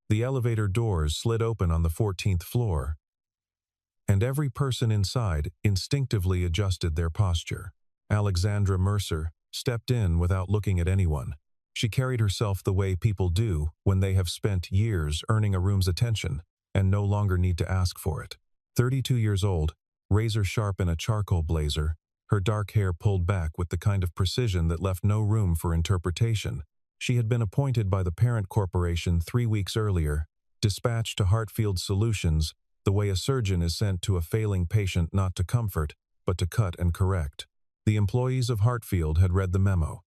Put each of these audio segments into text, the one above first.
The elevator doors slid open on the 14th floor, and every person inside instinctively adjusted their posture. Alexandra Mercer stepped in without looking at anyone. She carried herself the way people do when they have spent years earning a room's attention and no longer need to ask for it. 32 years old, razor-sharp in a charcoal blazer, her dark hair pulled back with the kind of precision that left no room for interpretation. She had been appointed by the parent corporation 3 weeks earlier, dispatched to Hartfield Solutions the way a surgeon is sent to a failing patient not to comfort, but to cut and correct. The employees of Hartfield had read the memo.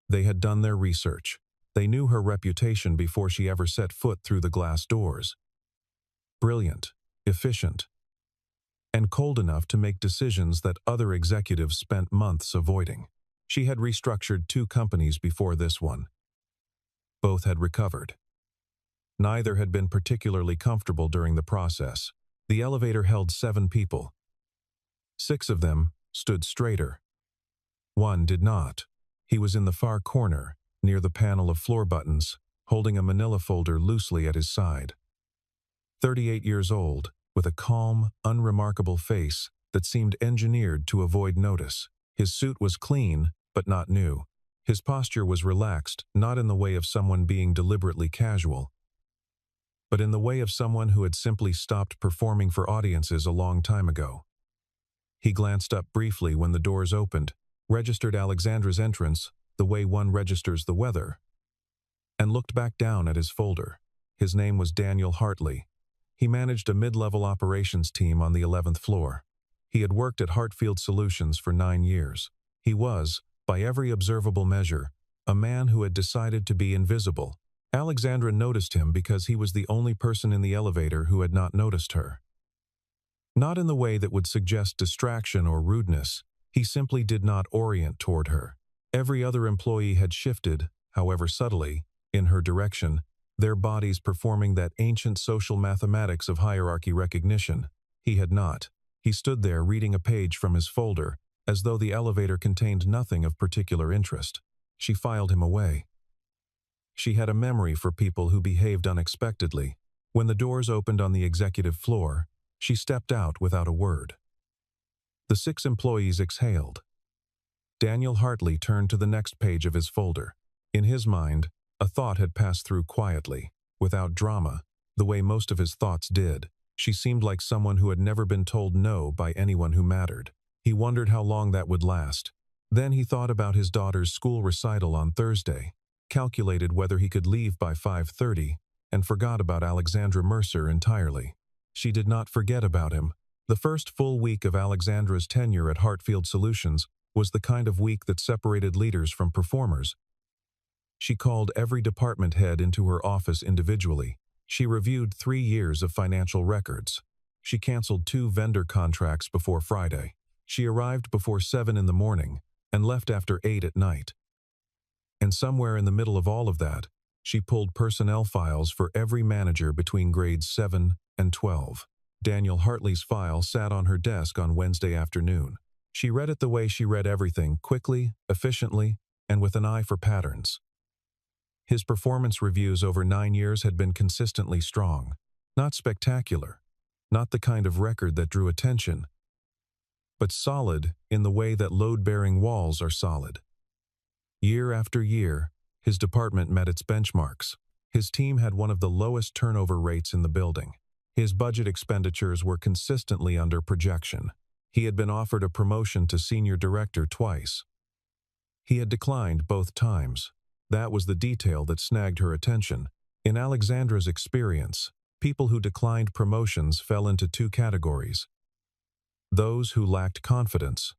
They had done their research. They knew her reputation before she ever set foot through the glass doors. Brilliant, efficient, and cold enough to make decisions that other executives spent months avoiding. She had restructured 2 companies before this one. Both had recovered. Neither had been particularly comfortable during the process. The elevator held 7 people. 6 of them stood straighter. 1 did not. He was in the far corner, near the panel of floor buttons, holding a manila folder loosely at his side. 38 years old, with a calm, unremarkable face that seemed engineered to avoid notice. His suit was clean, but not new. His posture was relaxed, not in the way of someone being deliberately casual, but in the way of someone who had simply stopped performing for audiences a long time ago. He glanced up briefly when the doors opened, registered Alexandra's entrance the way one registers the weather, and looked back down at his folder. His name was Daniel Hartley. He managed a mid-level operations team on the 11th floor. He had worked at Hartfield Solutions for 9 years. He was, by every observable measure, a man who had decided to be invisible. Alexandra noticed him because he was the only person in the elevator who had not noticed her. Not in the way that would suggest distraction or rudeness. He simply did not orient toward her. Every other employee had shifted, however subtly, in her direction, their bodies performing that ancient social mathematics of hierarchy recognition. He had not. He stood there reading a page from his folder, as though the elevator contained nothing of particular interest. She filed him away. She had a memory for people who behaved unexpectedly. When the doors opened on the executive floor, she stepped out without a word. The 6 employees exhaled. Daniel Hartley turned to the next page of his folder. In his mind, a thought had passed through quietly, without drama, the way most of his thoughts did. She seemed like someone who had never been told no by anyone who mattered. He wondered how long that would last. Then he thought about his daughter's school recital on Thursday, calculated whether he could leave by 5:30, and forgot about Alexandra Mercer entirely. She did not forget about him. The first full week of Alexandra's tenure at Hartfield Solutions was the kind of week that separated leaders from performers. She called every department head into her office individually. She reviewed 3 years of financial records. She canceled 2 vendor contracts before Friday. She arrived before 7 in the morning and left after 8 at night. And somewhere in the middle of all of that, she pulled personnel files for every manager between grades 7 and 12. Daniel Hartley's file sat on her desk on Wednesday afternoon. She read it the way she read everything, quickly, efficiently, and with an eye for patterns. His performance reviews over 9 years had been consistently strong. Not spectacular, not the kind of record that drew attention, but solid in the way that load-bearing walls are solid. Year after year, his department met its benchmarks. His team had one of the lowest turnover rates in the building. His budget expenditures were consistently under projection. He had been offered a promotion to senior director twice. He had declined both times. That was the detail that snagged her attention. In Alexandra's experience, people who declined promotions fell into 2 categories: those who lacked confidence,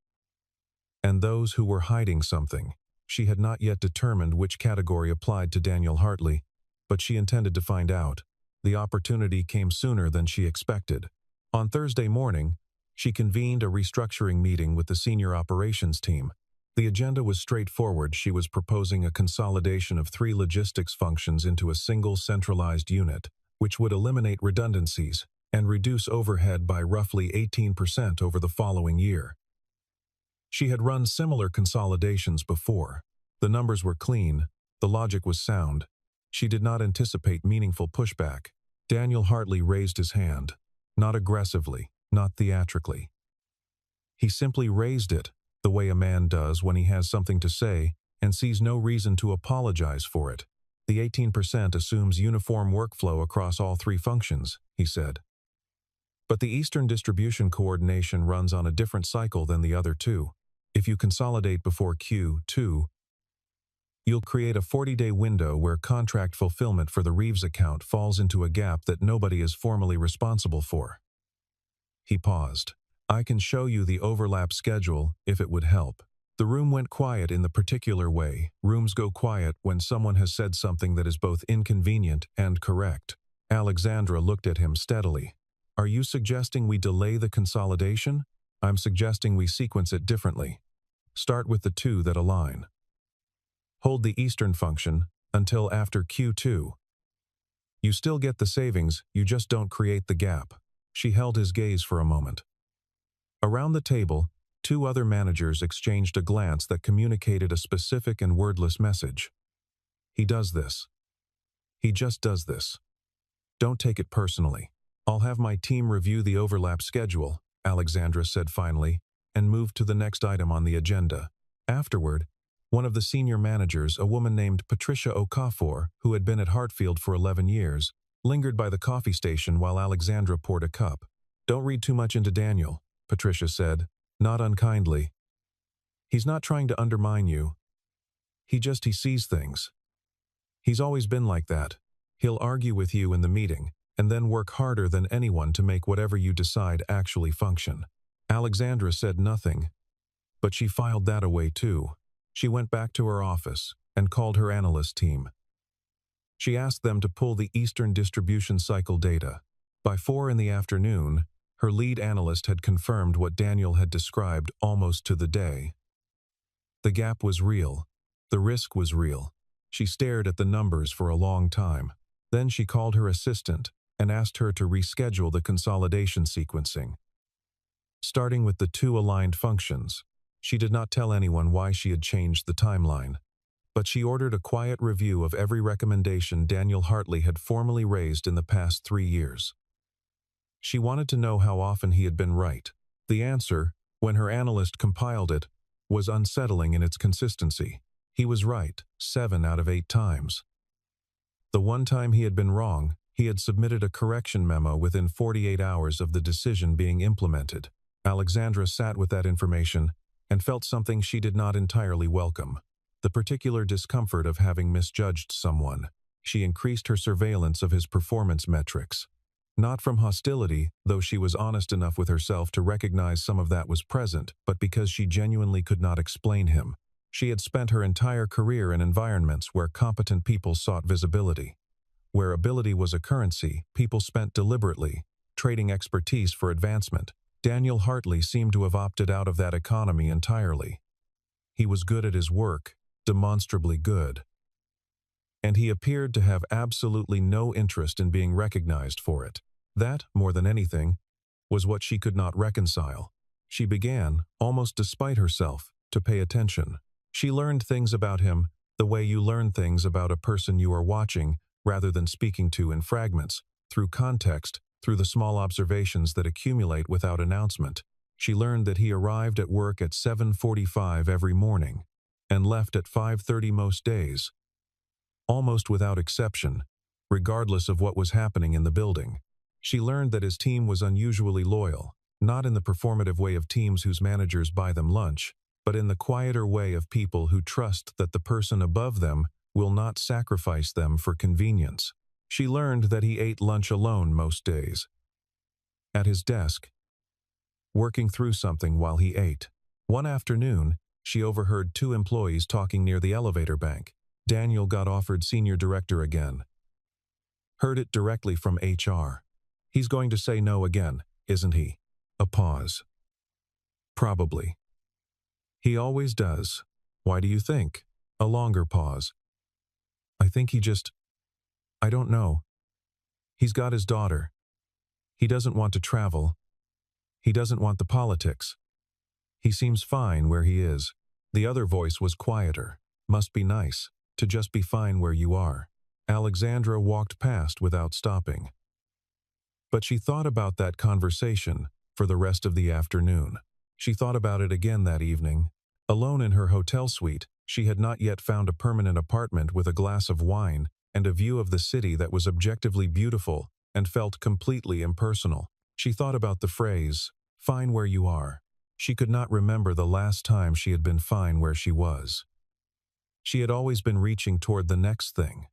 and those who were hiding something. She had not yet determined which category applied to Daniel Hartley, but she intended to find out. The opportunity came sooner than she expected. On Thursday morning, she convened a restructuring meeting with the senior operations team. The agenda was straightforward. She was proposing a consolidation of 3 logistics functions into a single centralized unit, which would eliminate redundancies and reduce overhead by roughly 18% over the following year. She had run similar consolidations before. The numbers were clean, the logic was sound, She did not anticipate meaningful pushback. Daniel Hartley raised his hand. Not aggressively, not theatrically. He simply raised it, the way a man does when he has something to say and sees no reason to apologize for it. The 18% assumes uniform workflow across all three functions, he said. But the Eastern distribution coordination runs on a different cycle than the other two. If you consolidate before Q2, you'll create a 40-day window where contract fulfillment for the Reeves account falls into a gap that nobody is formally responsible for. He paused. I can show you the overlap schedule if it would help. The room went quiet in the particular way rooms go quiet when someone has said something that is both inconvenient and correct. Alexandra looked at him steadily. Are you suggesting we delay the consolidation? I'm suggesting we sequence it differently. Start with the two that align. Hold the Eastern function until after Q2. You still get the savings, you just don't create the gap. She held his gaze for a moment. Around the table, two other managers exchanged a glance that communicated a specific and wordless message. He does this. He just does this. Don't take it personally. I'll have my team review the overlap schedule, Alexandra said finally, and moved to the next item on the agenda. Afterward, one of the senior managers, a woman named Patricia Okafor, who had been at Hartfield for 11 years, lingered by the coffee station while Alexandra poured a cup. Don't read too much into Daniel, Patricia said, not unkindly. He's not trying to undermine you. He sees things. He's always been like that. He'll argue with you in the meeting, and then work harder than anyone to make whatever you decide actually function. Alexandra said nothing, but she filed that away too. She went back to her office and called her analyst team. She asked them to pull the Eastern distribution cycle data. By 4 in the afternoon, her lead analyst had confirmed what Daniel had described almost to the day. The gap was real. The risk was real. She stared at the numbers for a long time. Then she called her assistant and asked her to reschedule the consolidation sequencing. Starting with the two aligned functions, she did not tell anyone why she had changed the timeline, but she ordered a quiet review of every recommendation Daniel Hartley had formally raised in the past 3 years. She wanted to know how often he had been right. The answer, when her analyst compiled it, was unsettling in its consistency. He was right 7 out of 8 times. The one time he had been wrong, he had submitted a correction memo within 48 hours of the decision being implemented. Alexandra sat with that information and felt something she did not entirely welcome. The particular discomfort of having misjudged someone. She increased her surveillance of his performance metrics. Not from hostility, though she was honest enough with herself to recognize some of that was present, but because she genuinely could not explain him. She had spent her entire career in environments where competent people sought visibility. Where ability was a currency, people spent deliberately, trading expertise for advancement. Daniel Hartley seemed to have opted out of that economy entirely. He was good at his work, demonstrably good. And he appeared to have absolutely no interest in being recognized for it. That, more than anything, was what she could not reconcile. She began, almost despite herself, to pay attention. She learned things about him the way you learn things about a person you are watching rather than speaking to in fragments, through context, through the small observations that accumulate without announcement. She learned that he arrived at work at 7:45 every morning and left at 5:30 most days, almost without exception, regardless of what was happening in the building. She learned that his team was unusually loyal, not in the performative way of teams whose managers buy them lunch, but in the quieter way of people who trust that the person above them will not sacrifice them for convenience. She learned that he ate lunch alone most days, at his desk, working through something while he ate. One afternoon, she overheard 2 employees talking near the elevator bank. Daniel got offered senior director again. Heard it directly from HR. He's going to say no again, isn't he? A pause. Probably. He always does. Why do you think? A longer pause. I think I don't know. He's got his daughter. He doesn't want to travel. He doesn't want the politics. He seems fine where he is. The other voice was quieter. Must be nice, to just be fine where you are. Alexandra walked past without stopping. But she thought about that conversation for the rest of the afternoon. She thought about it again that evening. Alone in her hotel suite, she had not yet found a permanent apartment with a glass of wine and a view of the city that was objectively beautiful and felt completely impersonal. She thought about the phrase, "Fine where you are." She could not remember the last time she had been fine where she was. She had always been reaching toward the next thing,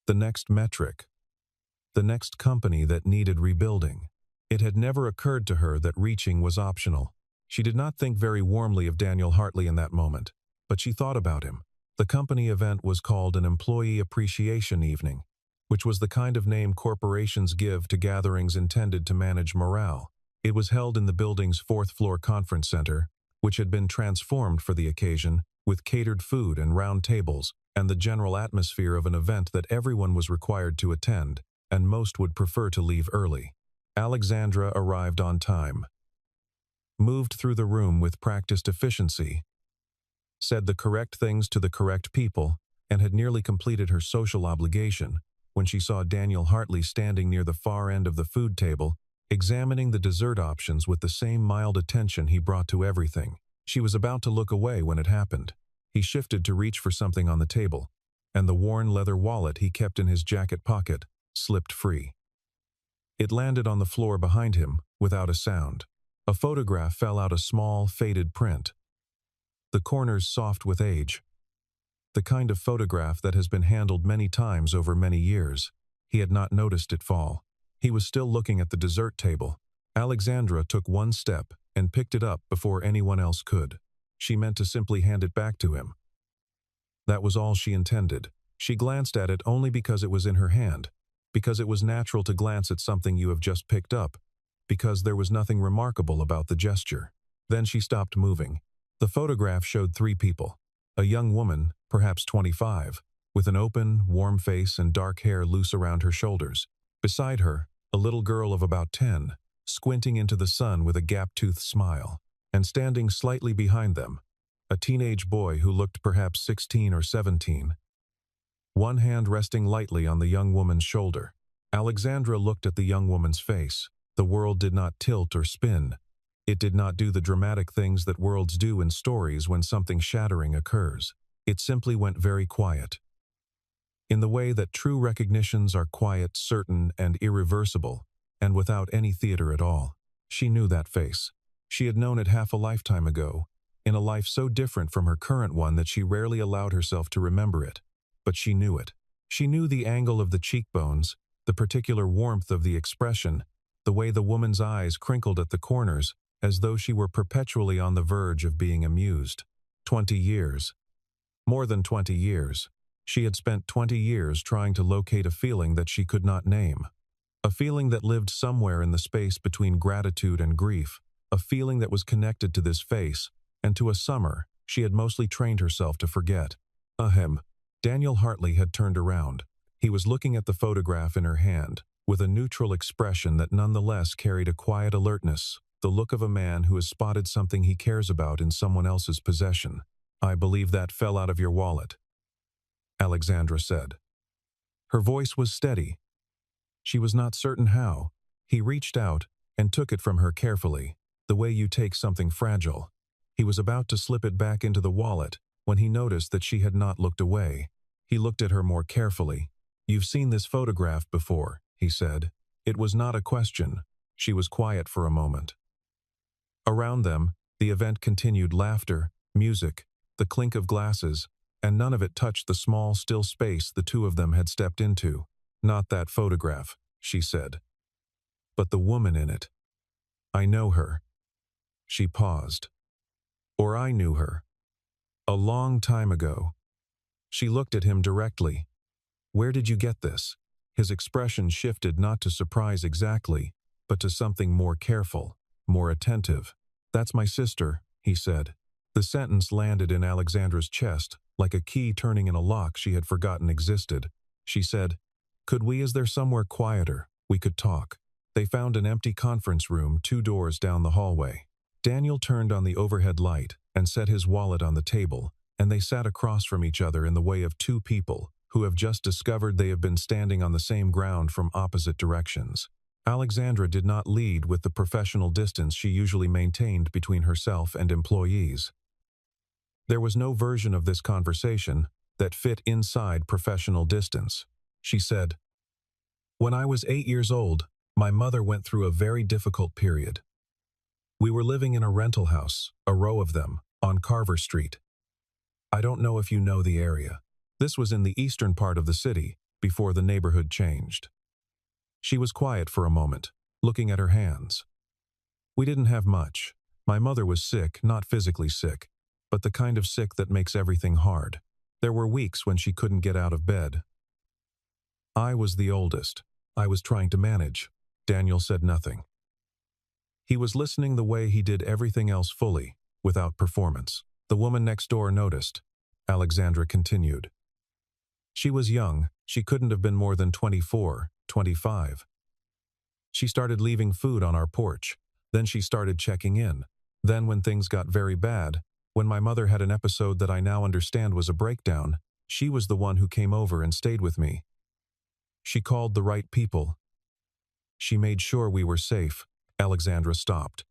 the next metric, the next company that needed rebuilding. It had never occurred to her that reaching was optional. She did not think very warmly of Daniel Hartley in that moment, but she thought about him. The company event was called an Employee Appreciation Evening, which was the kind of name corporations give to gatherings intended to manage morale. It was held in the building's fourth-floor conference center, which had been transformed for the occasion, with catered food and round tables, and the general atmosphere of an event that everyone was required to attend, and most would prefer to leave early. Alexandra arrived on time, moved through the room with practiced efficiency, said the correct things to the correct people, and had nearly completed her social obligation when she saw Daniel Hartley standing near the far end of the food table, examining the dessert options with the same mild attention he brought to everything. She was about to look away when it happened. He shifted to reach for something on the table, and the worn leather wallet he kept in his jacket pocket slipped free. It landed on the floor behind him without a sound. A photograph fell out, a small, faded print, the corners soft with age. The kind of photograph that has been handled many times over many years. He had not noticed it fall. He was still looking at the dessert table. Alexandra took one step and picked it up before anyone else could. She meant to simply hand it back to him. That was all she intended. She glanced at it only because it was in her hand, because it was natural to glance at something you have just picked up, because there was nothing remarkable about the gesture. Then she stopped moving. The photograph showed three people. A young woman, perhaps 25, with an open, warm face and dark hair loose around her shoulders. Beside her, a little girl of about 10, squinting into the sun with a gap-toothed smile. And standing slightly behind them, a teenage boy who looked perhaps 16 or 17, one hand resting lightly on the young woman's shoulder. Alexandra looked at the young woman's face. The world did not tilt or spin. It did not do the dramatic things that worlds do in stories when something shattering occurs. It simply went very quiet. In the way that true recognitions are quiet, certain, and irreversible, and without any theater at all. She knew that face. She had known it half a lifetime ago, in a life so different from her current one that she rarely allowed herself to remember it. But she knew it. She knew the angle of the cheekbones, the particular warmth of the expression, the way the woman's eyes crinkled at the corners, as though she were perpetually on the verge of being amused. 20 years. More than 20 years. She had spent 20 years trying to locate a feeling that she could not name. A feeling that lived somewhere in the space between gratitude and grief. A feeling that was connected to this face, and to a summer she had mostly trained herself to forget. Ahem. Daniel Hartley had turned around. He was looking at the photograph in her hand, with a neutral expression that nonetheless carried a quiet alertness, the look of a man who has spotted something he cares about in someone else's possession. "I believe that fell out of your wallet," Alexandra said. Her voice was steady. She was not certain how. He reached out and took it from her carefully, the way you take something fragile. He was about to slip it back into the wallet when he noticed that she had not looked away. He looked at her more carefully. "You've seen this photograph before," he said. It was not a question. She was quiet for a moment. Around them, the event continued: laughter, music, the clink of glasses, and none of it touched the small, still space the two of them had stepped into. "Not that photograph," she said, "but the woman in it. I know her." She paused. "Or I knew her. A long time ago." She looked at him directly. "Where did you get this?" His expression shifted, not to surprise exactly, but to something more careful, more attentive. "That's my sister," he said. The sentence landed in Alexandra's chest, like a key turning in a lock she had forgotten existed. She said, Is there somewhere quieter? We could talk." They found an empty conference room 2 doors down the hallway. Daniel turned on the overhead light and set his wallet on the table, and they sat across from each other in the way of two people who have just discovered they have been standing on the same ground from opposite directions. Alexandra did not lead with the professional distance she usually maintained between herself and employees. There was no version of this conversation that fit inside professional distance. She said, "When I was 8 years old, my mother went through a very difficult period. We were living in a rental house, a row of them, on Carver Street. I don't know if you know the area. This was in the eastern part of the city, before the neighborhood changed." She was quiet for a moment, looking at her hands. "We didn't have much. My mother was sick, not physically sick, but the kind of sick that makes everything hard. There were weeks when she couldn't get out of bed. I was the oldest. I was trying to manage." Daniel said nothing. He was listening the way he did everything else fully, without performance. The woman next door noticed. Alexandra continued. "She was young. She couldn't have been more than 24, 25. She started leaving food on our porch. Then she started checking in. Then when things got very bad, when my mother had an episode that I now understand was a breakdown, she was the one who came over and stayed with me. She called the right people. She made sure we were safe." Alexandra stopped.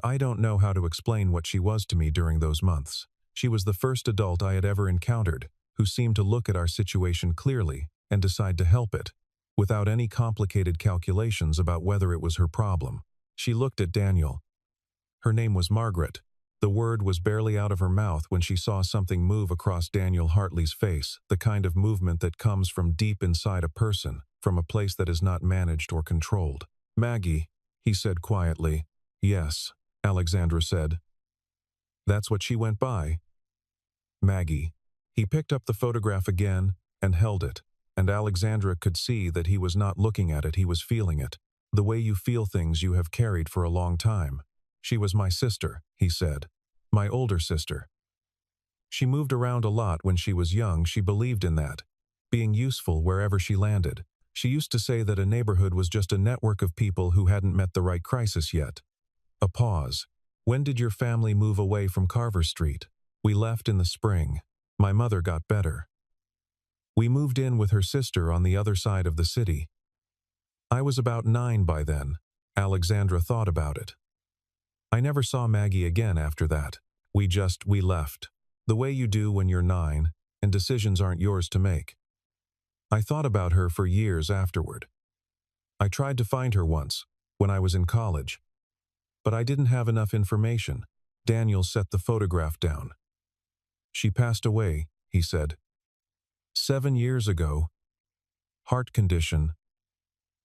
I don't know how to explain what she was to me during those months. She was the first adult I had ever encountered who seemed to look at our situation clearly and decide to help it, without any complicated calculations about whether it was her problem. She looked at Daniel. Her name was Margaret. The word was barely out of her mouth when she saw something move across Daniel Hartley's face, the kind of movement that comes from deep inside a person, from a place that is not managed or controlled. "Maggie," he said quietly. "Yes," Alexandra said. "That's what she went by." Maggie. He picked up the photograph again and held it, and Alexandra could see that he was not looking at it, he was feeling it. The way you feel things you have carried for a long time. "She was my sister," he said. "My older sister. She moved around a lot when she was young. She believed in that, being useful wherever she landed. She used to say that a neighborhood was just a network of people who hadn't met the right crisis yet." A pause. "When did your family move away from Carver Street?" "We left in the spring. My mother got better. We moved in with her sister on the other side of the city. I was about 9 by then." Alexandra thought about it. "I never saw Maggie again after that. We left. The way you do when you're 9, and decisions aren't yours to make. I thought about her for years afterward. I tried to find her once, when I was in college. But I didn't have enough information." Daniel set the photograph down. "She passed away," he said. 7 years ago. Heart condition.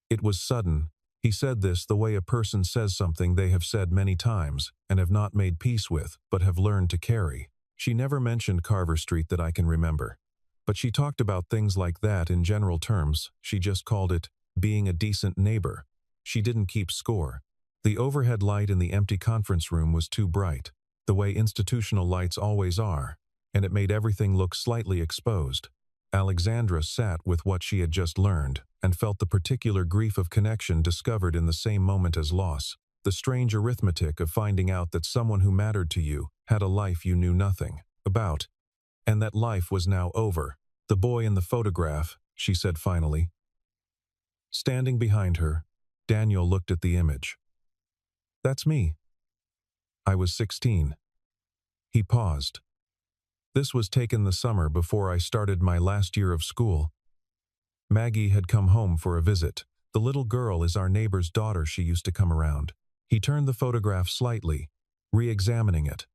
It was sudden." He said this the way a person says something they have said many times and have not made peace with, but have learned to carry. She never mentioned Carver Street that I can remember. But she talked about things like that in general terms. She just called it being a decent neighbor. She didn't keep score. The overhead light in the empty conference room was too bright, the way institutional lights always are, and it made everything look slightly exposed. Alexandra sat with what she had just learned and felt the particular grief of connection discovered in the same moment as loss, the strange arithmetic of finding out that someone who mattered to you had a life you knew nothing about, and that life was now over. "The boy in the photograph," she said finally. Standing behind her, Daniel looked at the image. "That's me. I was 16. He paused. "This was taken the summer before I started my last year of school. Maggie had come home for a visit. The little girl is our neighbor's daughter. She used to come around." He turned the photograph slightly, re-examining it.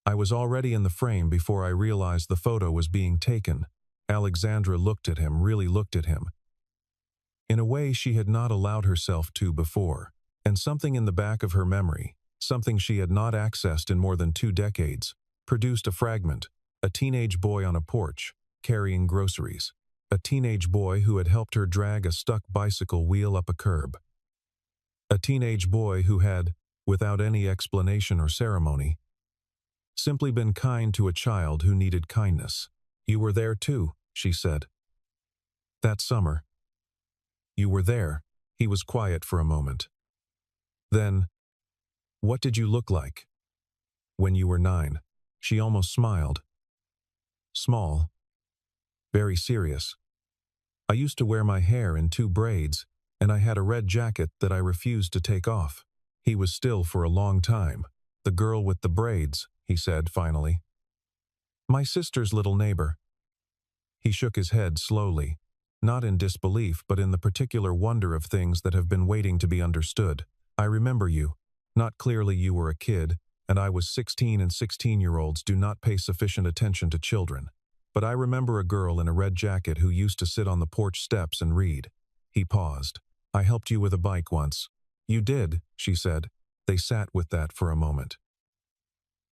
"I was already in the frame before I realized the photo was being taken." Alexandra looked at him, really looked at him, in a way she had not allowed herself to before, and something in the back of her memory, something she had not accessed in more than 2 decades, produced a fragment, a teenage boy on a porch, carrying groceries. A teenage boy who had helped her drag a stuck bicycle wheel up a curb. A teenage boy who had, without any explanation or ceremony, simply been kind to a child who needed kindness. "You were there too," she said. "That summer. You were there." He was quiet for a moment. Then, "What did you look like when you were 9? She almost smiled. "Small. very serious. I used to wear my hair in 2 braids, and I had a red jacket that I refused to take off. He was still for a long time. The girl with the braids, he said finally. My sister's little neighbor. He shook his head slowly, not in disbelief but in the particular wonder of things that have been waiting to be understood. I remember you. Not clearly you were a kid, and I was 16 and 16-year-olds do not pay sufficient attention to children. But I remember a girl in a red jacket who used to sit on the porch steps and read. He paused. I helped you with a bike once. You did, she said. They sat with that for a moment.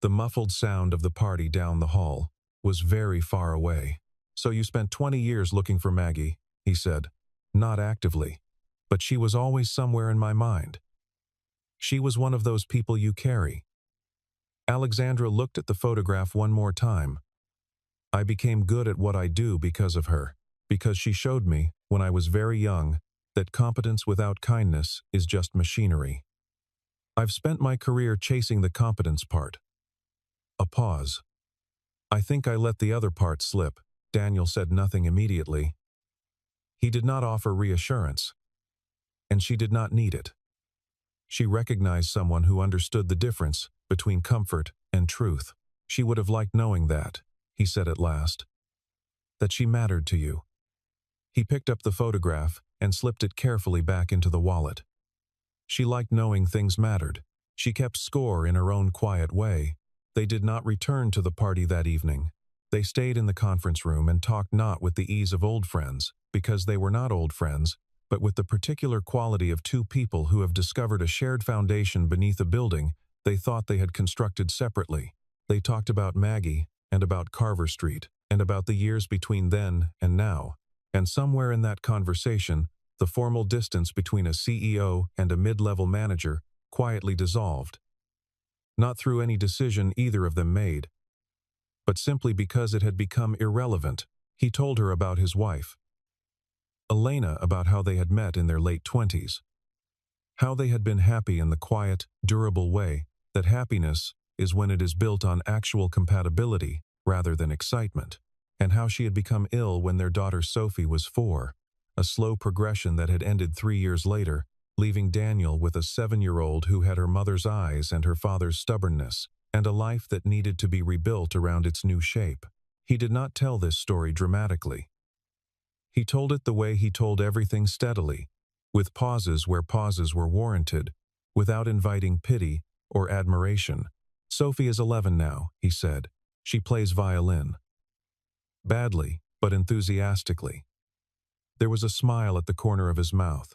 The muffled sound of the party down the hall was very far away. So you spent 20 years looking for Maggie, he said. Not actively, but she was always somewhere in my mind. She was one of those people you carry. Alexandra looked at the photograph one more time. I became good at what I do because of her, because she showed me, when I was very young, that competence without kindness is just machinery. I've spent my career chasing the competence part. A pause. I think I let the other part slip. Daniel said nothing immediately. He did not offer reassurance, and she did not need it. She recognized someone who understood the difference between comfort and truth. She would have liked knowing that, he said at last. That she mattered to you. He picked up the photograph and slipped it carefully back into the wallet. She liked knowing things mattered. She kept score in her own quiet way. They did not return to the party that evening. They stayed in the conference room and talked not with the ease of old friends, because they were not old friends, but with the particular quality of two people who have discovered a shared foundation beneath a building they thought they had constructed separately. They talked about Maggie, and about Carver Street, and about the years between then and now. And somewhere in that conversation, the formal distance between a CEO and a mid-level manager quietly dissolved. Not through any decision either of them made, but simply because it had become irrelevant. He told her about his wife, Elena, about how they had met in their late 20s. How they had been happy in the quiet, durable way that happiness is when it is built on actual compatibility rather than excitement, and how she had become ill when their daughter Sophie was 4, a slow progression that had ended 3 years later, leaving Daniel with a 7-year-old who had her mother's eyes and her father's stubbornness, and a life that needed to be rebuilt around its new shape. He did not tell this story dramatically. He told it the way he told everything, steadily, with pauses where pauses were warranted, without inviting pity or admiration. Sophie is 11 now, he said. She plays violin. Badly, but enthusiastically. There was a smile at the corner of his mouth.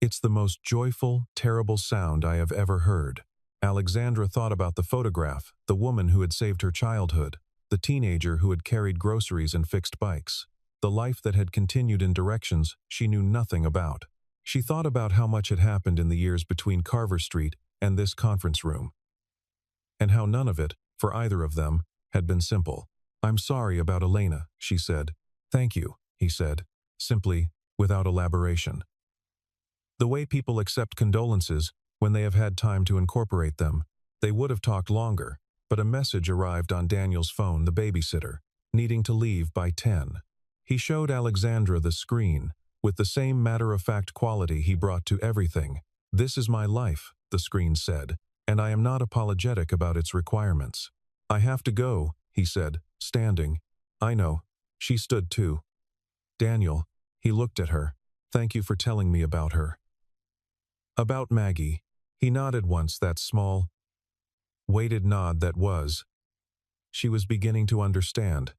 It's the most joyful, terrible sound I have ever heard. Alexandra thought about the photograph, the woman who had saved her childhood, the teenager who had carried groceries and fixed bikes, the life that had continued in directions she knew nothing about. She thought about how much had happened in the years between Carver Street and this conference room, and how none of it, for either of them, had been simple. I'm sorry about Elena, she said. Thank you, he said, simply, without elaboration. The way people accept condolences when they have had time to incorporate them. They would have talked longer, but a message arrived on Daniel's phone, the babysitter, needing to leave by 10. He showed Alexandra the screen, with the same matter-of-fact quality he brought to everything. This is my life, the screen said, and I am not apologetic about its requirements. I have to go, he said, standing. I know. She stood too. Daniel, he looked at her. Thank you for telling me about her. About Maggie. He nodded once, that small, weighted nod that was. She was beginning to understand.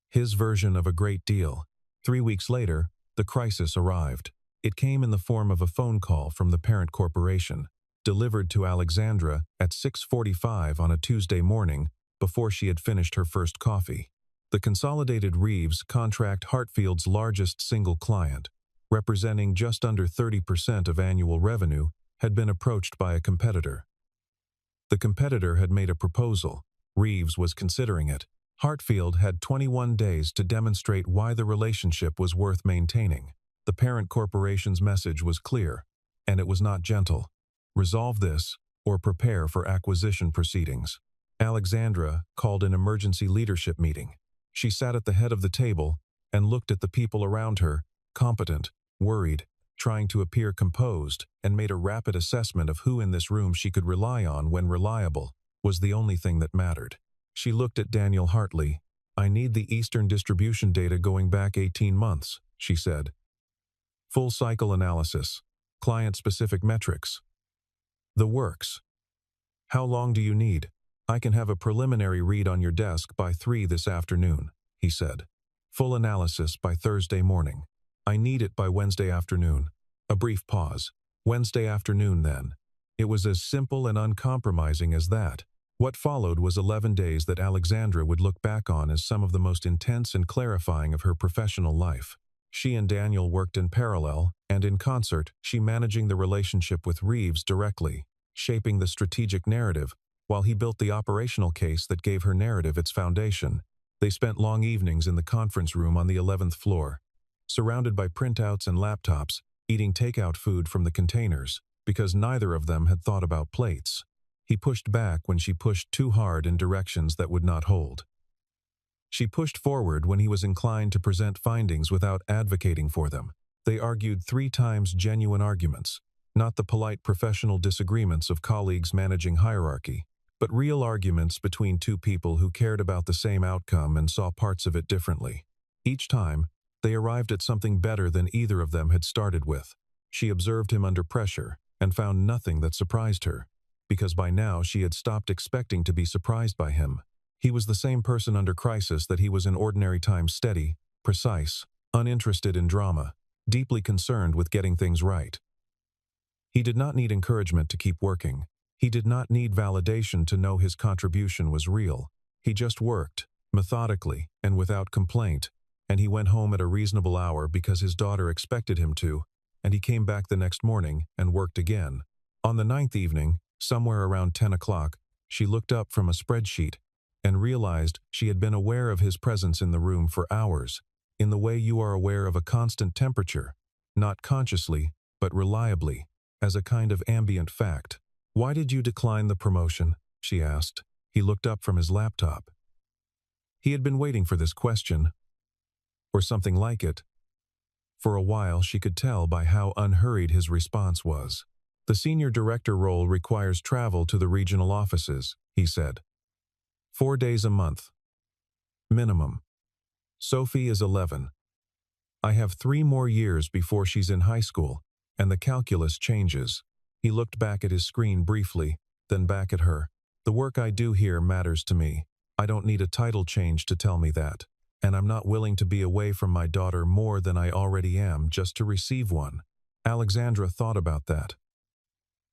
His version of a great deal. 3 weeks later, the crisis arrived. It came in the form of a phone call from the parent corporation, delivered to Alexandra at 6:45 on a Tuesday morning, before she had finished her first coffee. The Consolidated Reeves contract, Hartfield's largest single client, representing just under 30% of annual revenue, had been approached by a competitor. The competitor had made a proposal. Reeves was considering it. Hartfield had 21 days to demonstrate why the relationship was worth maintaining. The parent corporation's message was clear, and it was not gentle. Resolve this, or prepare for acquisition proceedings. Alexandra called an emergency leadership meeting. She sat at the head of the table and looked at the people around her, competent, worried, trying to appear composed, and made a rapid assessment of who in this room she could rely on when reliable was the only thing that mattered. She looked at Daniel Hartley. "I need the Eastern distribution data going back 18 months, she said. "Full cycle analysis, client-specific metrics. The works. How long do you need? I can have a preliminary read on your desk by 3 this afternoon, he said. Full analysis by Thursday morning. I need it by Wednesday afternoon. A brief pause. Wednesday afternoon then. It was as simple and uncompromising as that. What followed was 11 days that Alexandra would look back on as some of the most intense and clarifying of her professional life. She and Daniel worked in parallel, and in concert, she managing the relationship with Reeves directly, shaping the strategic narrative, while he built the operational case that gave her narrative its foundation. They spent long evenings in the conference room on the 11th floor, surrounded by printouts and laptops, eating takeout food from the containers, because neither of them had thought about plates. He pushed back when she pushed too hard in directions that would not hold. She pushed forward when he was inclined to present findings without advocating for them. They argued 3 times genuine arguments, not the polite professional disagreements of colleagues managing hierarchy, but real arguments between 2 people who cared about the same outcome and saw parts of it differently. Each time, they arrived at something better than either of them had started with. She observed him under pressure and found nothing that surprised her, because by now she had stopped expecting to be surprised by him. He was the same person under crisis that he was in ordinary times: steady, precise, uninterested in drama, deeply concerned with getting things right. He did not need encouragement to keep working. He did not need validation to know his contribution was real. He just worked, methodically and without complaint, and he went home at a reasonable hour because his daughter expected him to, and he came back the next morning and worked again. On the 9th evening, somewhere around 10 o'clock, she looked up from a spreadsheet and realized she had been aware of his presence in the room for hours, in the way you are aware of a constant temperature, not consciously, but reliably, as a kind of ambient fact. "Why did you decline the promotion?" she asked. He looked up from his laptop. He had been waiting for this question, or something like it. For a while she could tell by how unhurried his response was. "The senior director role requires travel to the regional offices," he said. 4 days a month. Minimum. Sophie is 11. I have 3 more years before she's in high school, and the calculus changes. He looked back at his screen briefly, then back at her. "The work I do here matters to me. I don't need a title change to tell me that, and I'm not willing to be away from my daughter more than I already am just to receive one." Alexandra thought about that.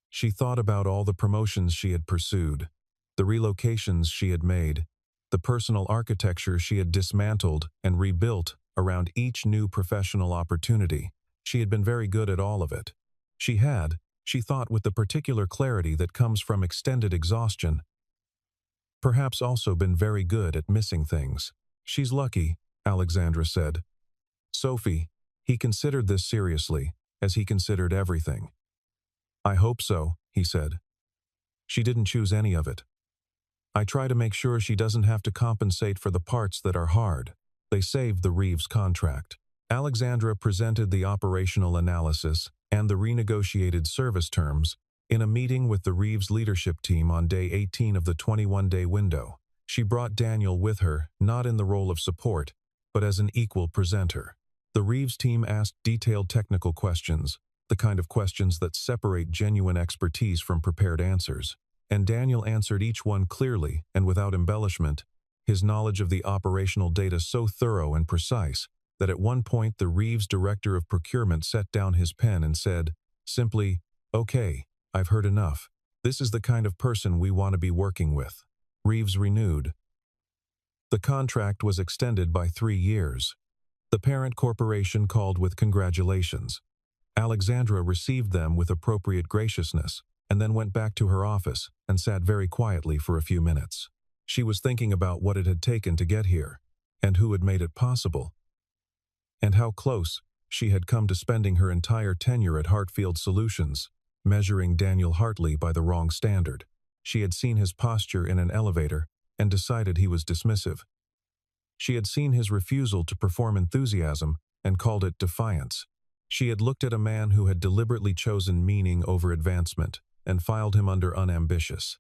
She thought about all the promotions she had pursued, the relocations she had made, the personal architecture she had dismantled and rebuilt around each new professional opportunity. She had been very good at all of it. She thought with the particular clarity that comes from extended exhaustion, perhaps also been very good at missing things. "She's lucky," Alexandra said. "Sophie," he considered this seriously, as he considered everything. "I hope so," he said. "She didn't choose any of it. I try to make sure she doesn't have to compensate for the parts that are hard." They saved the Reeves contract. Alexandra presented the operational analysis and the renegotiated service terms in a meeting with the Reeves leadership team on day 18 of the 21-day window. She brought Daniel with her, not in the role of support, but as an equal presenter. The Reeves team asked detailed technical questions, the kind of questions that separate genuine expertise from prepared answers. And Daniel answered each one clearly and without embellishment, his knowledge of the operational data so thorough and precise that at one point the Reeves director of procurement set down his pen and said, simply, "Okay, I've heard enough. This is the kind of person we want to be working with." Reeves renewed. The contract was extended by 3 years. The parent corporation called with congratulations. Alexandra received them with appropriate graciousness, and then went back to her office and sat very quietly for a few minutes. She was thinking about what it had taken to get here, and who had made it possible, and how close she had come to spending her entire tenure at Hartfield Solutions, measuring Daniel Hartley by the wrong standard. She had seen his posture in an elevator and decided he was dismissive. She had seen his refusal to perform enthusiasm and called it defiance. She had looked at a man who had deliberately chosen meaning over advancement and filed him under unambitious.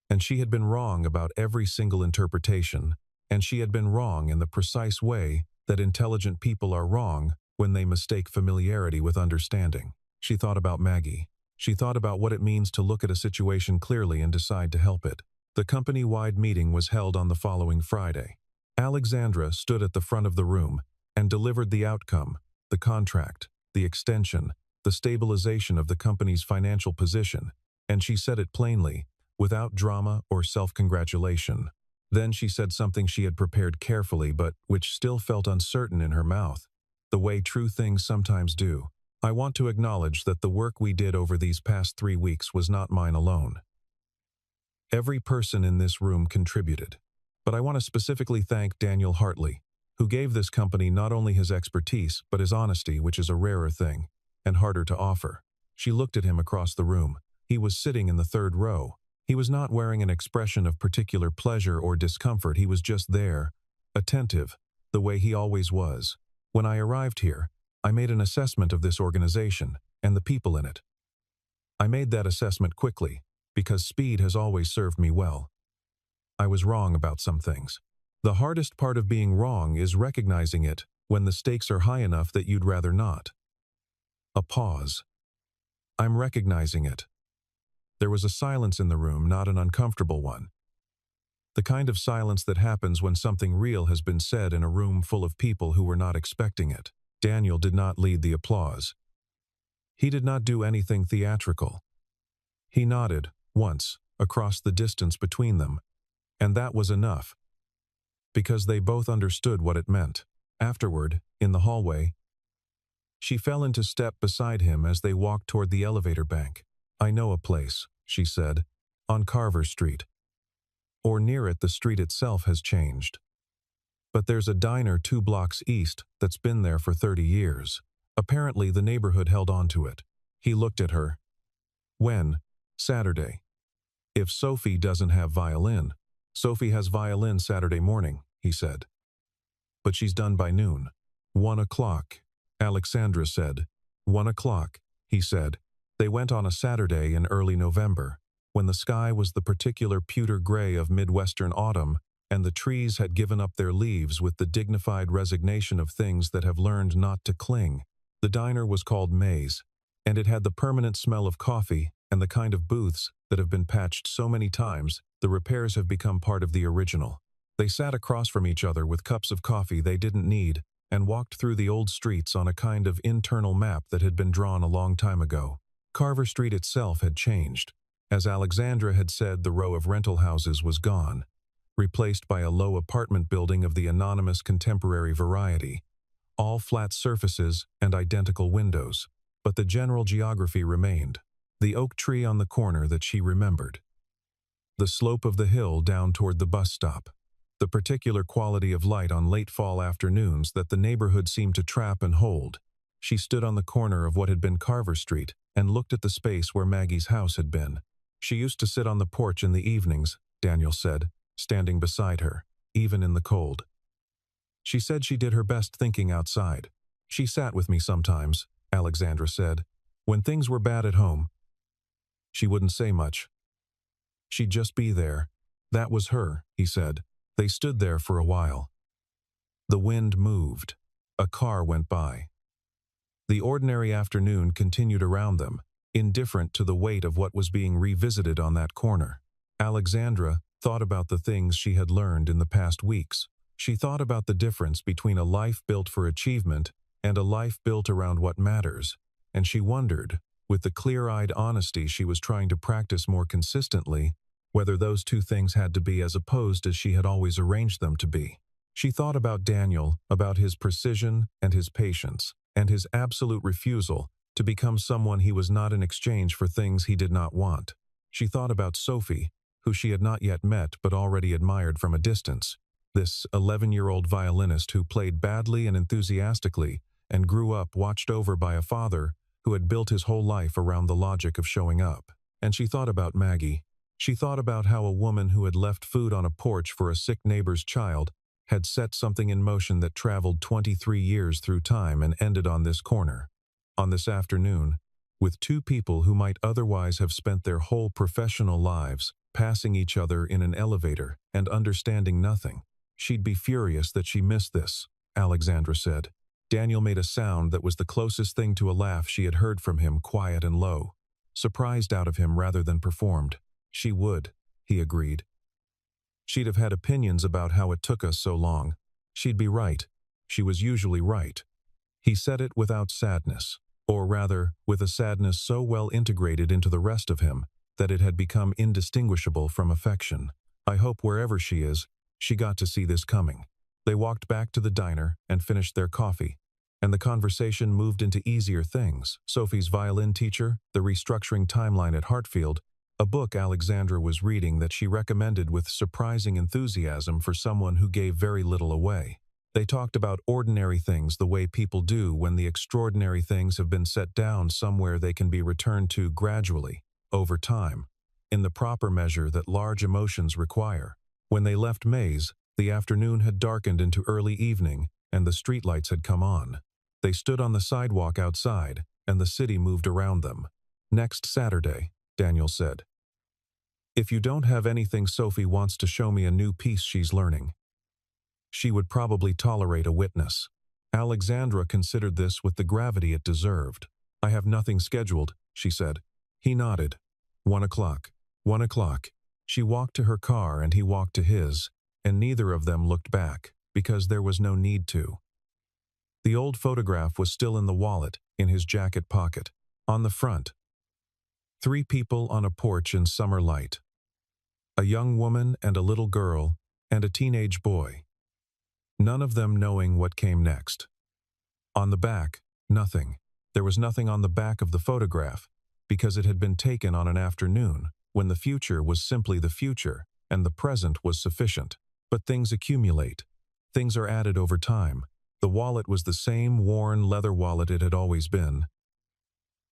And she had been wrong about every single interpretation, and she had been wrong in the precise way that intelligent people are wrong when they mistake familiarity with understanding. She thought about Maggie. She thought about what it means to look at a situation clearly and decide to help it. The company-wide meeting was held on the following Friday. Alexandra stood at the front of the room and delivered the outcome, the contract, the extension, the stabilization of the company's financial position, and she said it plainly, without drama or self-congratulation. Then she said something she had prepared carefully but which still felt uncertain in her mouth, the way true things sometimes do. I want to acknowledge that the work we did over these past 3 weeks was not mine alone. Every person in this room contributed. But I want to specifically thank Daniel Hartley, who gave this company not only his expertise but his honesty, which is a rarer thing and harder to offer. She looked at him across the room. He was sitting in the third row. He was not wearing an expression of particular pleasure or discomfort. He was just there, attentive, the way he always was. When I arrived here, I made an assessment of this organization and the people in it. I made that assessment quickly, because speed has always served me well. I was wrong about some things. The hardest part of being wrong is recognizing it when the stakes are high enough that you'd rather not. A pause. I'm recognizing it. There was a silence in the room, not an uncomfortable one. The kind of silence that happens when something real has been said in a room full of people who were not expecting it. Daniel did not lead the applause. He did not do anything theatrical. He nodded, once, across the distance between them, and that was enough, because they both understood what it meant. Afterward, in the hallway, she fell into step beside him as they walked toward the elevator bank. I know a place, she said, on Carver Street. Or near it. The street itself has changed. But there's a diner 2 blocks east that's been there for 30 years. Apparently the neighborhood held on to it. He looked at her. When? Saturday. If Sophie doesn't have violin. Sophie has violin Saturday morning, he said. But she's done by noon. 1 o'clock, Alexandra said. 1 o'clock, he said. They went on a Saturday in early November, when the sky was the particular pewter gray of Midwestern autumn, and the trees had given up their leaves with the dignified resignation of things that have learned not to cling. The diner was called May's, and it had the permanent smell of coffee and the kind of booths that have been patched so many times the repairs have become part of the original. They sat across from each other with cups of coffee they didn't need and walked through the old streets on a kind of internal map that had been drawn a long time ago. Carver Street itself had changed. As Alexandra had said, the row of rental houses was gone, replaced by a low apartment building of the anonymous contemporary variety, all flat surfaces and identical windows. But the general geography remained. The oak tree on the corner that she remembered. The slope of the hill down toward the bus stop. The particular quality of light on late fall afternoons that the neighborhood seemed to trap and hold. She stood on the corner of what had been Carver Street and looked at the space where Maggie's house had been. She used to sit on the porch in the evenings, Daniel said, standing beside her, even in the cold. She said she did her best thinking outside. She sat with me sometimes, Alexandra said, when things were bad at home. She wouldn't say much. She'd just be there. That was her, he said. They stood there for a while. The wind moved. A car went by. The ordinary afternoon continued around them, indifferent to the weight of what was being revisited on that corner. Alexandra thought about the things she had learned in the past weeks. She thought about the difference between a life built for achievement and a life built around what matters, and she wondered, with the clear-eyed honesty she was trying to practice more consistently, whether those two things had to be as opposed as she had always arranged them to be. She thought about Daniel, about his precision and his patience, and his absolute refusal to become someone he was not in exchange for things he did not want. She thought about Sophie, who she had not yet met but already admired from a distance, this 11-year-old violinist who played badly and enthusiastically and grew up watched over by a father who had built his whole life around the logic of showing up. And she thought about Maggie. She thought about how a woman who had left food on a porch for a sick neighbor's child had set something in motion that traveled 23 years through time and ended on this corner, on this afternoon, with two people who might otherwise have spent their whole professional lives passing each other in an elevator and understanding nothing. She'd be furious that she missed this, Alexandra said. Daniel made a sound that was the closest thing to a laugh she had heard from him, quiet and low, surprised out of him rather than performed. She would, he agreed. She'd have had opinions about how it took us so long. She'd be right. She was usually right. He said it without sadness, or rather, with a sadness so well integrated into the rest of him that it had become indistinguishable from affection. I hope wherever she is, she got to see this coming. They walked back to the diner and finished their coffee, and the conversation moved into easier things. Sophie's violin teacher, the restructuring timeline at Hartfield, a book Alexandra was reading that she recommended with surprising enthusiasm for someone who gave very little away. They talked about ordinary things the way people do when the extraordinary things have been set down somewhere they can be returned to gradually, over time, in the proper measure that large emotions require. When they left Maze, the afternoon had darkened into early evening and the streetlights had come on. They stood on the sidewalk outside and the city moved around them. Next Saturday, Daniel said. If you don't have anything, Sophie wants to show me a new piece she's learning. She would probably tolerate a witness. Alexandra considered this with the gravity it deserved. I have nothing scheduled, she said. He nodded. 1 o'clock. 1 o'clock. She walked to her car and he walked to his, and neither of them looked back, because there was no need to. The old photograph was still in the wallet, in his jacket pocket. On the front, 3 people on a porch in summer light. A young woman and a little girl and a teenage boy. None of them knowing what came next. On the back, nothing. There was nothing on the back of the photograph, because it had been taken on an afternoon when the future was simply the future and the present was sufficient. But things accumulate. Things are added over time. The wallet was the same worn leather wallet it had always been.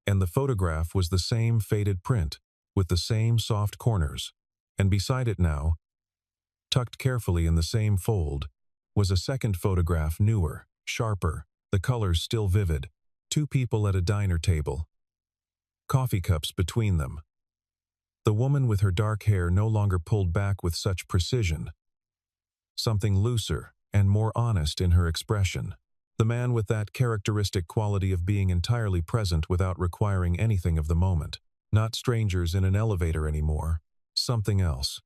And the photograph was the same faded print, with the same soft corners. And beside it now, tucked carefully in the same fold, was a second photograph, newer, sharper, the colors still vivid. 2 people at a diner table. Coffee cups between them. The woman with her dark hair no longer pulled back with such precision. Something looser and more honest in her expression. The man with that characteristic quality of being entirely present without requiring anything of the moment. Not strangers in an elevator anymore. Something else.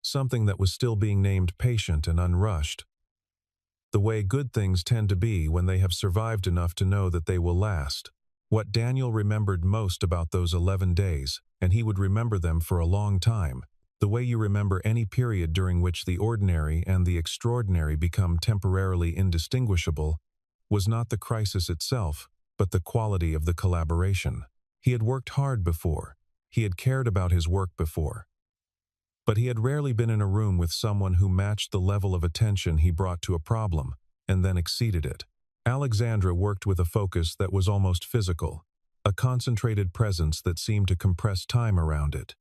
Something that was still being named patient and unrushed. The way good things tend to be when they have survived enough to know that they will last. What Daniel remembered most about those 11 days, and he would remember them for a long time, the way you remember any period during which the ordinary and the extraordinary become temporarily indistinguishable, was not the crisis itself, but the quality of the collaboration. He had worked hard before. He had cared about his work before. But he had rarely been in a room with someone who matched the level of attention he brought to a problem, and then exceeded it. Alexandra worked with a focus that was almost physical, a concentrated presence that seemed to compress time around it.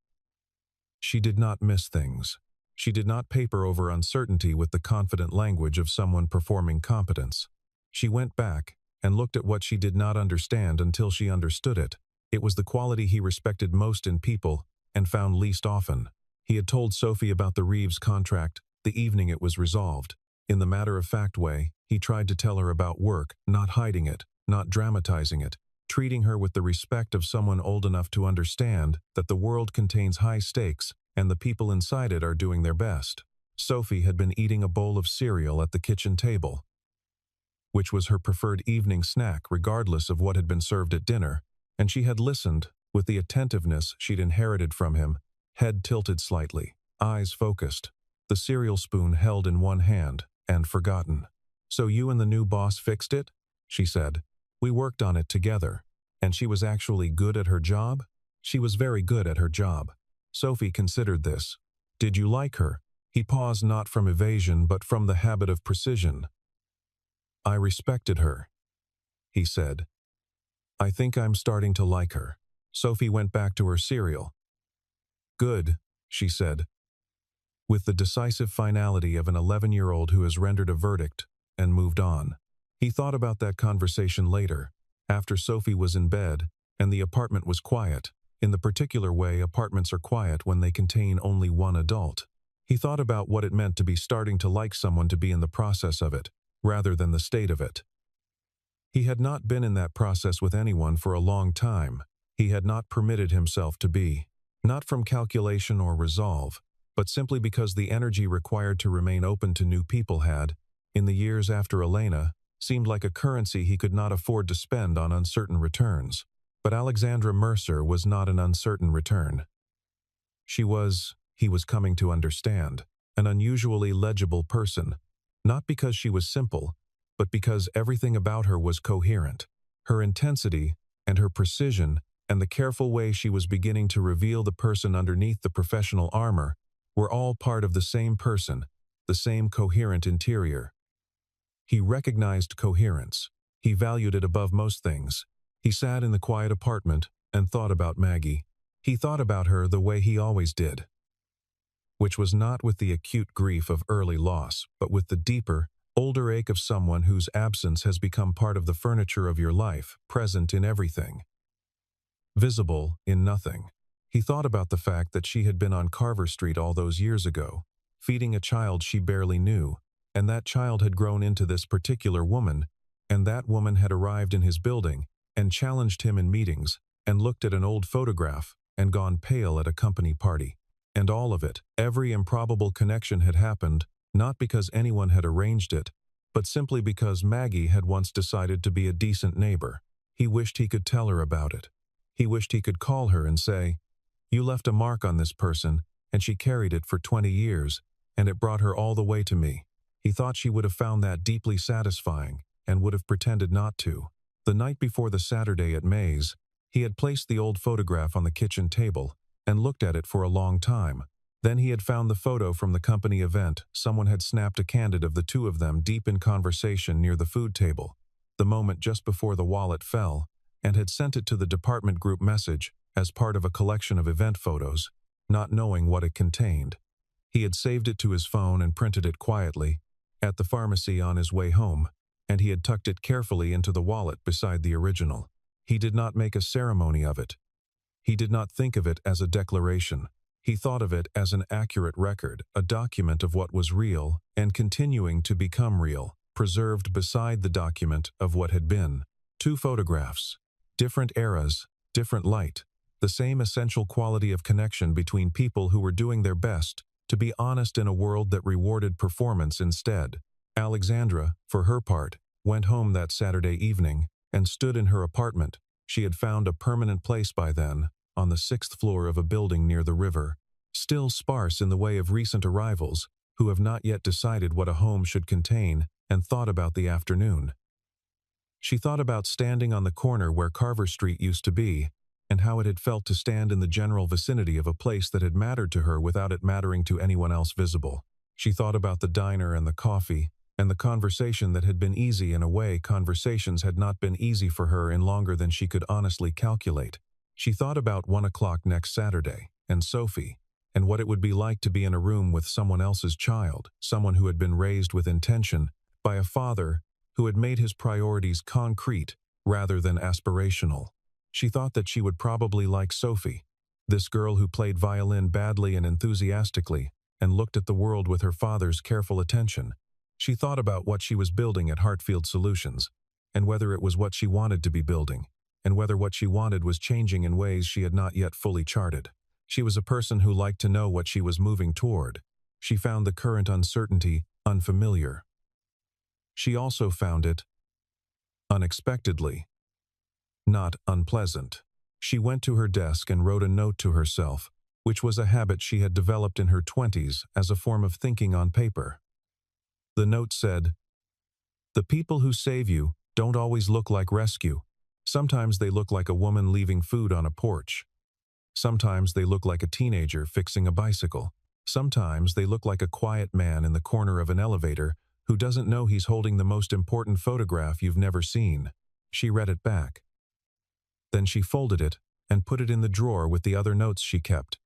She did not miss things. She did not paper over uncertainty with the confident language of someone performing competence. She went back and looked at what she did not understand until she understood it. It was the quality he respected most in people and found least often. He had told Sophie about the Reeves contract the evening it was resolved. In the matter-of-fact way, he tried to tell her about work, not hiding it, not dramatizing it, treating her with the respect of someone old enough to understand that the world contains high stakes and the people inside it are doing their best. Sophie had been eating a bowl of cereal at the kitchen table, which was her preferred evening snack regardless of what had been served at dinner, and she had listened, with the attentiveness she'd inherited from him, head tilted slightly, eyes focused, the cereal spoon held in one hand, and forgotten. "So you and the new boss fixed it?" she said. "We worked on it together. And she was actually good at her job?" "She was very good at her job." Sophie considered this. "Did you like her?" He paused, not from evasion but from the habit of precision. "I respected her," he said. "I think I'm starting to like her." Sophie went back to her cereal. "Good," she said. with the decisive finality of an 11-year-old who has rendered a verdict and moved on. He thought about that conversation later, after Sophie was in bed and the apartment was quiet, in the particular way apartments are quiet when they contain only one adult. He thought about what it meant to be starting to like someone, to be in the process of it, rather than the state of it. He had not been in that process with anyone for a long time. He had not permitted himself to be, not from calculation or resolve, but simply because the energy required to remain open to new people had, in the years after Elena, seemed like a currency he could not afford to spend on uncertain returns. But Alexandra Mercer was not an uncertain return. She was, he was coming to understand, an unusually legible person, not because she was simple, but because everything about her was coherent. Her intensity and her precision and the careful way she was beginning to reveal the person underneath the professional armor were all part of the same person, the same coherent interior. He recognized coherence. He valued it above most things. He sat in the quiet apartment and thought about Maggie. He thought about her the way he always did, which was not with the acute grief of early loss, but with the deeper, older ache of someone whose absence has become part of the furniture of your life, present in everything, visible in nothing. He thought about the fact that she had been on Carver Street all those years ago, feeding a child she barely knew, and that child had grown into this particular woman, and that woman had arrived in his building and challenged him in meetings, and looked at an old photograph, and gone pale at a company party. And all of it, every improbable connection had happened, not because anyone had arranged it, but simply because Maggie had once decided to be a decent neighbor. He wished he could tell her about it. He wished he could call her and say, "You left a mark on this person, and she carried it for 20 years, and it brought her all the way to me." He thought she would have found that deeply satisfying, and would have pretended not to. The night before the Saturday at May's, he had placed the old photograph on the kitchen table and looked at it for a long time. Then he had found the photo from the company event. Someone had snapped a candid of the two of them deep in conversation near the food table, the moment just before the wallet fell, and had sent it to the department group message as part of a collection of event photos, not knowing what it contained. He had saved it to his phone and printed it quietly at the pharmacy on his way home, and he had tucked it carefully into the wallet beside the original. He did not make a ceremony of it. He did not think of it as a declaration. He thought of it as an accurate record, a document of what was real and continuing to become real, preserved beside the document of what had been. Two photographs, different eras, different light, the same essential quality of connection between people who were doing their best to be honest in a world that rewarded performance instead. Alexandra, for her part, went home that Saturday evening and stood in her apartment. She had found a permanent place by then, on the 6th floor of a building near the river, still sparse in the way of recent arrivals who have not yet decided what a home should contain, and thought about the afternoon. She thought about standing on the corner where Carver Street used to be, and how it had felt to stand in the general vicinity of a place that had mattered to her without it mattering to anyone else visible. She thought about the diner and the coffee, and the conversation that had been easy. In a way, conversations had not been easy for her in longer than she could honestly calculate. She thought about 1 o'clock next Saturday, and Sophie, and what it would be like to be in a room with someone else's child, someone who had been raised with intention, by a father who had made his priorities concrete rather than aspirational. She thought that she would probably like Sophie, this girl who played violin badly and enthusiastically, and looked at the world with her father's careful attention. She thought about what she was building at Hartfield Solutions, and whether it was what she wanted to be building, and whether what she wanted was changing in ways she had not yet fully charted. She was a person who liked to know what she was moving toward. She found the current uncertainty unfamiliar. She also found it, unexpectedly, not unpleasant. She went to her desk and wrote a note to herself, which was a habit she had developed in her 20s as a form of thinking on paper. The note said, "The people who save you don't always look like rescue. Sometimes they look like a woman leaving food on a porch. Sometimes they look like a teenager fixing a bicycle. Sometimes they look like a quiet man in the corner of an elevator who doesn't know he's holding the most important photograph you've never seen." She read it back. Then she folded it and put it in the drawer with the other notes she kept.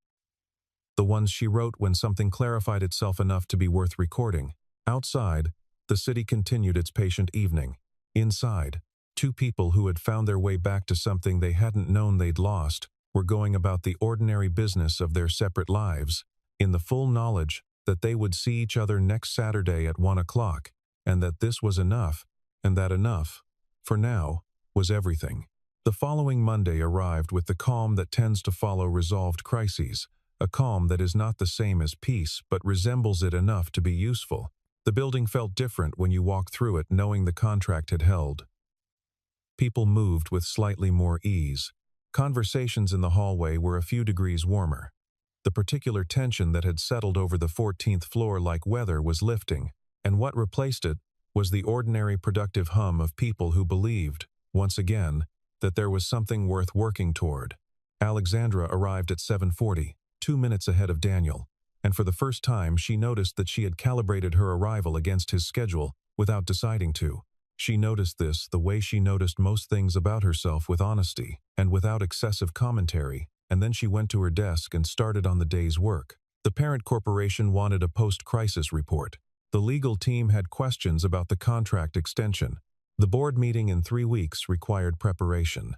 the ones she wrote when something clarified itself enough to be worth recording. Outside, the city continued its patient evening. Inside, two people who had found their way back to something they hadn't known they'd lost were going about the ordinary business of their separate lives, in the full knowledge that they would see each other next Saturday at 1 o'clock, and that this was enough, and that enough, for now, was everything. The following Monday arrived with the calm that tends to follow resolved crises, a calm that is not the same as peace but resembles it enough to be useful. The building felt different when you walked through it knowing the contract had held. People moved with slightly more ease. Conversations in the hallway were a few degrees warmer. The particular tension that had settled over the 14th floor like weather was lifting, and what replaced it was the ordinary productive hum of people who believed, once again, that there was something worth working toward. Alexandra arrived at 7:40, 2 minutes ahead of Daniel, and for the first time she noticed that she had calibrated her arrival against his schedule without deciding to. She noticed this the way she noticed most things about herself, with honesty and without excessive commentary, and then she went to her desk and started on the day's work. The parent corporation wanted a post-crisis report. The legal team had questions about the contract extension. The board meeting in 3 weeks required preparation.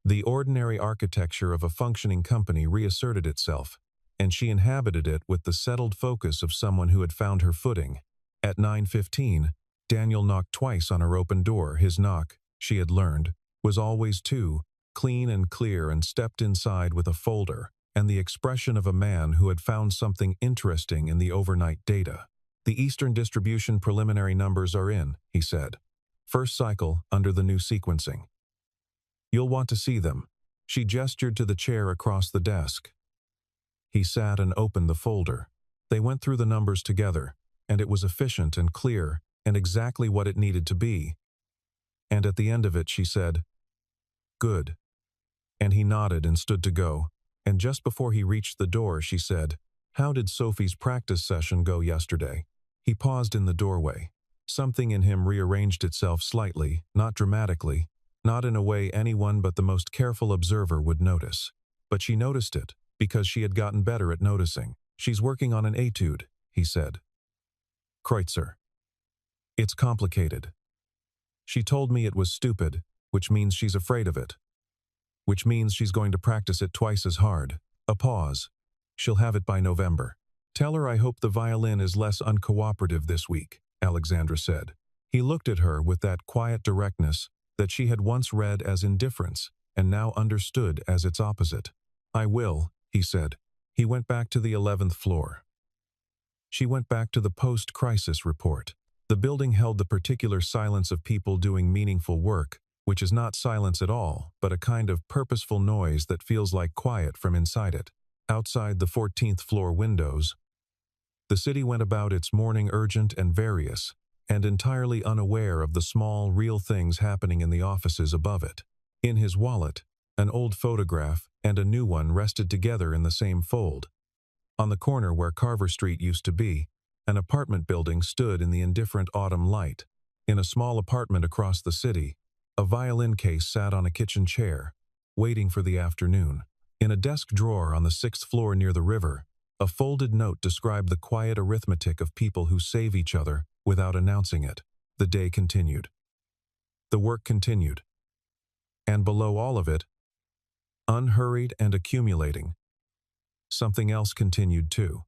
The ordinary architecture of a functioning company reasserted itself, and she inhabited it with the settled focus of someone who had found her footing. At 9:15, Daniel knocked twice on her open door. His knock, she had learned, was always too clean and clear, and stepped inside with a folder and the expression of a man who had found something interesting in the overnight data. "The Eastern Distribution preliminary numbers are in," he said. "First cycle under the new sequencing. You'll want to see them." She gestured to the chair across the desk. He sat and opened the folder. They went through the numbers together, and it was efficient and clear and exactly what it needed to be. And at the end of it she said, "Good." And he nodded and stood to go, and just before he reached the door she said, "How did Sophie's practice session go yesterday?" He paused in the doorway. Something in him rearranged itself slightly, not dramatically, not in a way anyone but the most careful observer would notice. But she noticed it, because she had gotten better at noticing. "She's working on an etude," he said. "Kreutzer. It's complicated. She told me it was stupid, which means she's afraid of it. Which means she's going to practice it twice as hard." A pause. "She'll have it by November. Tell her I hope the violin is less uncooperative this week," Alexandra said. He looked at her with that quiet directness that she had once read as indifference and now understood as its opposite. "I will," he said. He went back to the 11th floor. She went back to the post-crisis report. The building held the particular silence of people doing meaningful work, which is not silence at all, but a kind of purposeful noise that feels like quiet from inside it. Outside the 14th floor windows, the city went about its morning urgent and various, and entirely unaware of the small, real things happening in the offices above it. In his wallet, an old photograph and a new one rested together in the same fold. On the corner where Carver Street used to be, an apartment building stood in the indifferent autumn light. In a small apartment across the city, a violin case sat on a kitchen chair, waiting for the afternoon. In a desk drawer on the 6th floor near the river, a folded note described the quiet arithmetic of people who save each other without announcing it. The day continued. The work continued. And below all of it, unhurried and accumulating, something else continued too.